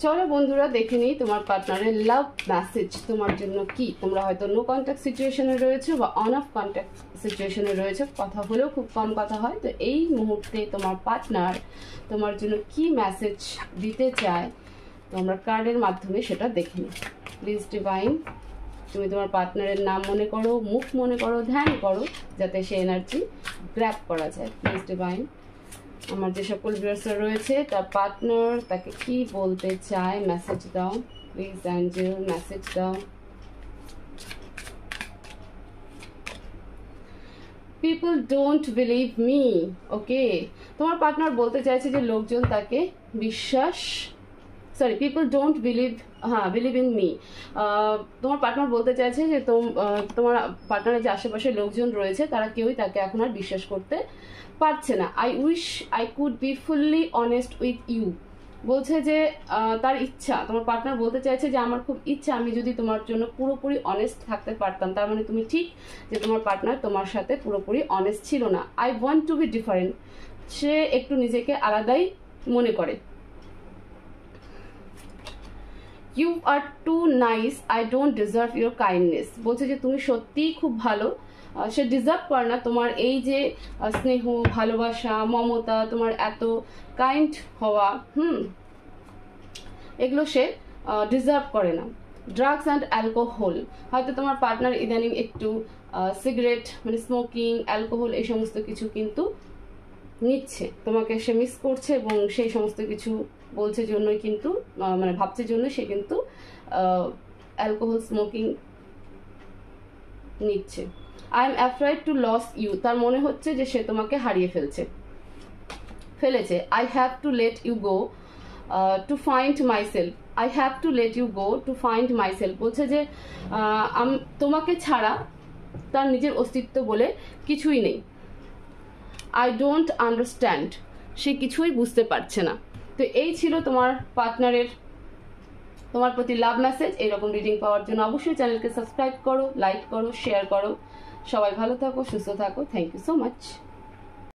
চলো বন্ধুরা দেখে নিই তোমার পার্টনারের লাভ মেসেজ তোমার জন্য কি। তোমরা হয়তো নো কন্ট্যাক্ট সিচুয়েশনে রয়েছে বা অন অফ কন্ট্যাক্ট সিচুয়েশনে রয়েছে, কথা হলেও খুব কম কথা হয়। তো এই মুহূর্তে তোমার পার্টনার তোমার জন্য কি মেসেজ দিতে চায় তোমরা কার্ডের মাধ্যমে সেটা দেখে নিই। প্লিজ ডিভাইন, তুমি তোমার পার্টনারের নাম মনে করো, মুখ মনে করো, ধ্যান করো, যাতে সে এনার্জি গ্র্যাব করা যায়। প্লিজ ডিভাইন, আমার যে সকল ভিউয়ার্সরা রয়েছে তার পার্টনার তাকে কি বলতে চায় মেসেজ দাও। প্লিজ অ্যাঞ্জেল মেসেজ দাও। People don't believe me. Okay, তোমার পার্টনার বলতে চাইছে যে লোকজন তাকে বিশ্বাস, sorry, people don't believe, believe in me. তোমার পার্টনার বলতে চাইছে যে তোমার পার্টনারের যে আশেপাশে লোকজন রয়েছে তারা কেউই তাকে এখন আর বিশ্বাস করতে পারছে না। I wish I could be fully honest with you. বলছে যে তার ইচ্ছা, তোমার পার্টনার বলতে চাইছে যে আমার খুব ইচ্ছা আমি যদি তোমার জন্য পুরোপুরি অনেস্ট থাকতে পারতাম। তার মানে তুমি ঠিক যে তোমার পার্টনার তোমার সাথে পুরোপুরি অনেস্ট ছিল না। I want to be different, সে একটু নিজেকে আলাদাই মনে করে। You are too nice, I don't deserve your kindness. বলছে যে তুমি সত্যিই খুব ভালো, সে ডিজার্ভ করে না তোমার এই যে স্নেহ, ভালোবাসা, মমতা, তোমার এত কাইন্ড হওয়া, এগুলো সে ডিজার্ভ করে না। ড্রাগস অ্যান্ড অ্যালকোহল, হয়তো তোমার পার্টনার ইদানিং একটু সিগারেট মানে স্মোকিং, অ্যালকোহল এই সমস্ত কিছু কিন্তু নিচ্ছে, তোমাকে সে মিস করছে এবং সেই সমস্ত কিছু বলছে জন্যই কিন্তু মানে ভাবছে জন্য সে কিন্তু অ্যালকোহল স্মোকিং নিচ্ছে। I am afraid to lose you, তার মনে হচ্ছে যে সে তোমাকে হারিয়ে ফেলেছে। I have to let you go to find myself, I have to let you go to find myself. বলছে যে তোমাকে ছাড়া তার নিজের অস্তিত্ব বলে কিছুই নেই। আই ডোন্ট আন্ডারস্ট্যান্ড, সে কিছুই বুঝতে পারছে না। তো এই ছিল তোমার পার্টনারের তোমার প্রতি লাভ মেসেজ। এইরকম রিডিং পাওয়ার জন্য অবশ্যই চ্যানেলকে সাবস্ক্রাইব করো, লাইক করো, শেয়ার করো। সবাই ভালো থাকো, সুস্থ থাকো। Thank you so much.